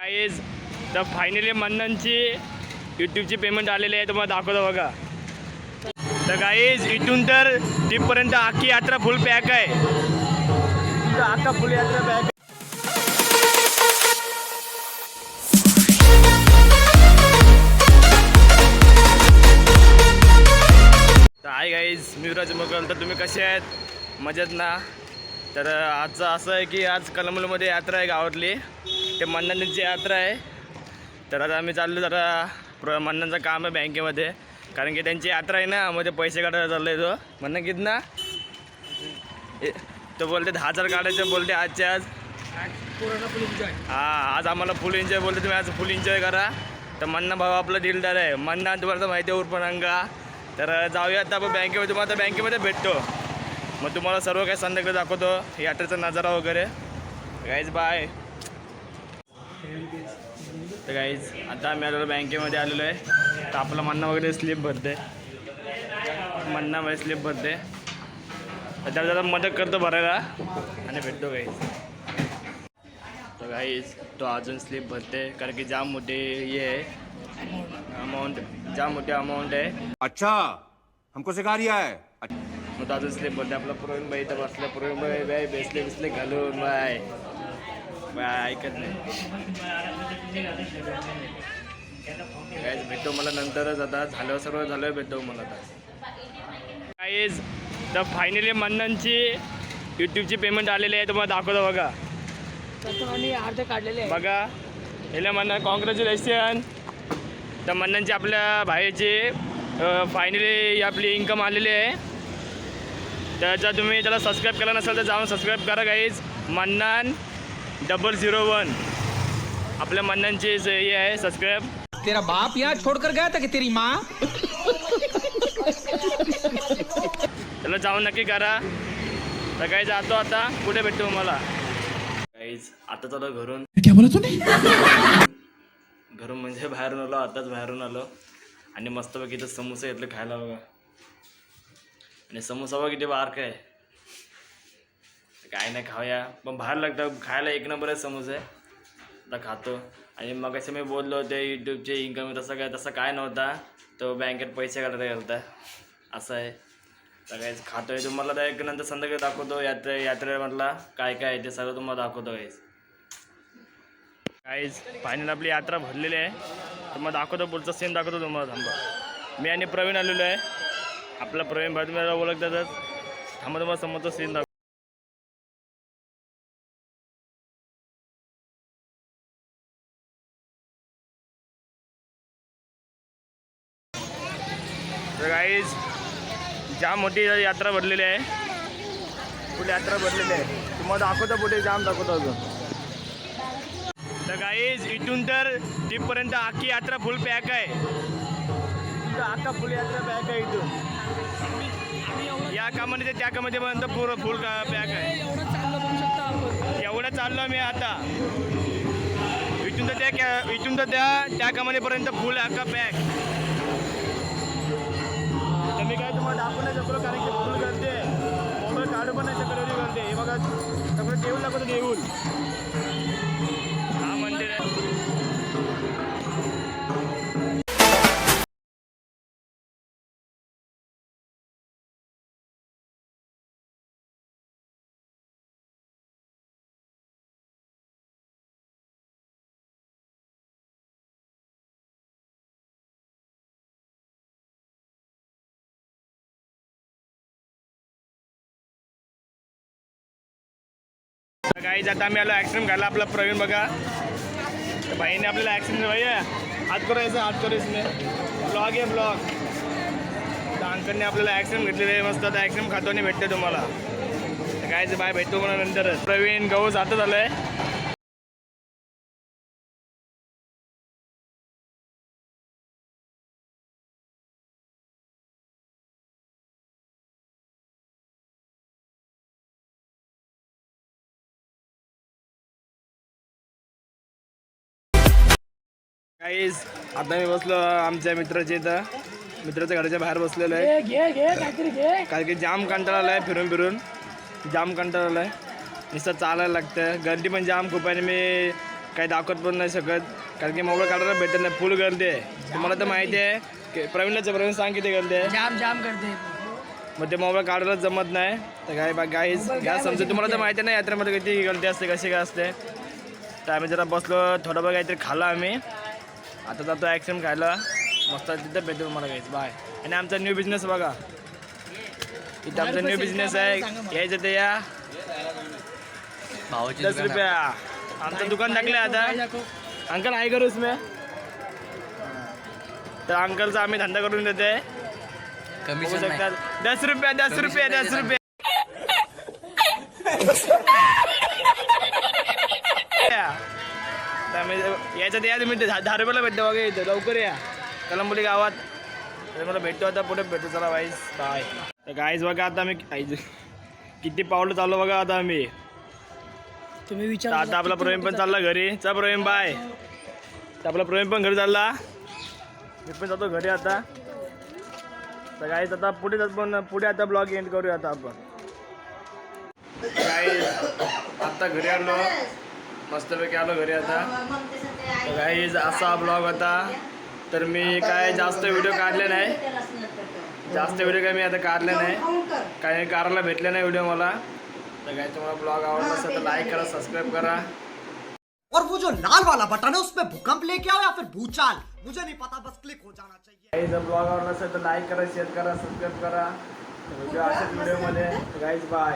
Guys तर finally मन्ननची यूट्यूबची payment आलेली आहे, तुम्हाला दाखवतो बघा. तर गाईज इथून तर तिथपर्यंत अख्खी यात्रा फुल पॅक आहे. अख्खा फुल यात्रा पॅक. तर आहे गाईज मी विराज मकल. तर तुम्ही कसे आहेत? मजेत ना? तर आजचं असं आहे की आज कलमलमध्ये यात्रा आहे गावातली, ते मन्ननची यात्रा आहे. तर आता आम्ही चाललो जरा मन्ननचं काम आहे बँकेमध्ये, कारण की त्यांची यात्रा आहे ना, मध्ये पैसे काढायला चाललं आहे. तो मन्नन किती ना तो बोलते 10,000 काढायचं बोलते आजच्या आज. हां, आज आम्हाला फुल एन्जॉय बोलते, तुम्ही आज फुल एन्जॉय करा. तर मन्ना भाऊ आपला दिलदार आहे. मन्ना तुम्हाला तर माहिती आहे उर्पणंगा. तर जाऊया आता आपण बँकेमध्ये, तुम्हाला आता बँकेमध्ये भेटतो. मग तुम्हाला सर्व काही संध्याकाळी दाखवतो यात्रेचा नजारा वगैरे. Guys bye. तर गाईज आता आम्ही आलेलो बँकेमध्ये आलेलो आहे. तर आपला मन्ना वगैरे स्लिप भरते, मन्नामध्ये स्लिप भरते. त्याला जरा मदत करतो भरायला आणि भेटतो गाईज. तर गाईज तो अजून स्लिप भरते, कारण की जाम मोठी हे आहे अमाऊंट, जाम मोठी अमाऊंट आहे. अच्छा हमको सिखा रिया है. मग अजून स्लिप भरते. आपला प्रवीण भाई इथं बसला. प्रवीण भाई बाय बेसले बिसले घालून बाय बाय ऐकत नाही. गाईज भेटतो मला नंतरच, आता झालं सर्व झालं भेटतो मला आता. गाईज तर फायनली मन्ननची यूट्यूबची पेमेंट आलेली आहे, तुम्हाला दाखवतो बघा. अर्धे काढलेले बघा हेला मन्नन कॉंग्रॅच्युलेशन. तर मन्ननची आपल्या भाईची फायनली आपली इन्कम आलेली आहे. तर जर तुम्ही त्याला सबस्क्राईब केला नसेल तर जाऊन सबस्क्राईब करा गाईज. मन्नन 001 आपल्या मन्ननची हे आहे सबस्क्राईब. तेरा बाप यहाँ छोड़कर गया था कि तेरी माँ. त्याला जाऊन नक्की करा. तर काही जातो आता, कुठे भेटतो मला काहीच. आता चालू घरून, घरून म्हणजे बाहेरून आलो, आताच बाहेरून आलो. आणि मस्तपैकी इथं समोसे घेतले खायला बघा. आणि समोसा बघा किती बारक आहे. काय नाही खाऊया, पण बाहेर लागतं खायला. एक नंबर आहे समोसे. आता खातो. आणि मग असं मी बोललो होते यूट्यूबचे इन्कम तसं काय नव्हता, तो बँकेत पैसे काढायला गेलता असं आहे. तर काहीच खातो आहे. तुम्हाला तर एक नंतर संध्याकाळी दाखवतो यात्रेमधला काय काय आहे ते सगळं तुम्हाला दाखवतो काहीच. काहीच फायनल आपली यात्रा भरलेली आहे. तर मग दाखवतो, पुढचा सीन दाखवतो तुम्हाला. थांबा, मी आणि प्रवीण आलेलो आहे. आपला प्रवीण भाई तुम्हाला ओळखतातच. थांबा तुम्हाला समोरचा सीन दाखव. तर गाईज जाम मोठी यात्रा भरलेली आहे, पुढे यात्रा भरलेली आहे. तुम्हाला दाखवतो पुढे जाम दाखवतो अजून. तर गाईज इथून तर तिथपर्यंत अख्खी यात्रा फुल पॅक आहे. अख्खा फुल यात्रा पॅक आहे. इथून या कामाने त्या कामामध्ये पर्यंत पूर्ण फुल पॅक आहे. एवढं चाललो मी आता. इथून तर त्या कामानेपर्यंत फुल अख्खा पॅक. तर मी काय तुम्हाला दाखवू नाही शकलो, कारण की फुल करते. मोबाईल काढू पण नाही शकत एवढी करते. हे बघा सगळं देऊन दाखवतो, देऊन हा मंदिर आहे. गाईज आता आम्ही आलो ॲक्सिडेंट घाला. आपला प्रवीण बघा, भाईने आपल्याला ॲक्सिडेंट भैया हात करायचं, हात करायचं नाही. ब्लॉग आहे ब्लॉग. तर अंकलने आपल्याला ॲक्सिडेंट घेतलेलं आहे मस्त. आता ॲक्सिडेंट खातो आणि भेटते तुम्हाला. तर गायचं बाय, भेटतो मला नंतरच. प्रवीण गहू जातच आलं आहे. गाईज आता मी बसलो आमच्या मित्राच्या इथं, मित्राच्या घराच्या बाहेर बसलेलो आहे. कारण की जाम कंटाळा आला आहे, फिरून फिरून जाम कंटाळा आला आहे. नुसतं चालायला लागतं. गर्दी पण जाम खूप आहे. मी काही दाखवत पण नाही शकत कारण की मोबाईल काढायला भेटत नाही, फुल गर्दी आहे. तुम्हाला तर माहिती आहे की प्रवीण सांग किती गर्दी आहे. जाम करते. मग ते मोबाईल काढायलाच जमत नाही. तर काही घ्या समजा, तुम्हाला तर माहिती नाही यात्रेमध्ये किती गर्दी असते, कशी काय असते. तर आम्ही जरा बसलो, थोडं बघ काहीतरी खाल्लं आम्ही. आता जातो आईस्क्रीम खायला, मस्त तिथं भेटतो तुम्हाला काहीच बाय. आणि आमचा न्यू बिझनेस बघा, इथं आमचा न्यू बिझनेस आहे, यायचं ते या. 10 रुपया आमचं दुकान टाकलं आता. अंकल आहे करूस मी, तर अंकलचा आम्ही धंदा करून देते. बघू शकतात 10 रुपया. यायचं ते या तुम्ही 10 रुपयाला भेटतो बघा इथं, लवकर या कलंबोली गावात. तर मला भेटतो आता, पुढे भेटतो. चला वाईस बाय. तर गाईज बघा आता आम्ही किती पावलं चाललो बघा आता आम्ही. तुम्ही तर विचार आता आपला प्रवीण पण चालला घरी. चल प्रवीण बाय. तर आपला प्रवीण पण घरी चालला, मी पण जातो घरी आता. तर गाईज आता पुढे आता ब्लॉग एंड करूया आता आपण. गाईज आता घरी आलो, मस्तपैकी आलो घरी आता. तर गाईज असा ब्लॉग होता. तर मी काय जास्त व्हिडिओ काढले नाही, मी आता काढले नाही, काही काढायला भेटले नाही व्हिडिओ मला. तर काय तुम्हाला ब्लॉग आवडला असेल तर लाईक करा, सबस्क्राईब करा. और वो जो लाल वाला बटन है उसमें भूकंप लेके आओ या फिर भूचाल, मुझे नहीं पता, बस क्लिक हो जाना चाहिए. जर ब्लॉग आवडला असेल तर लाईक करा, शेअर करा, सबस्क्राईब करा. व्हिडिओ असेच व्हिडिओमध्ये. Guys bye.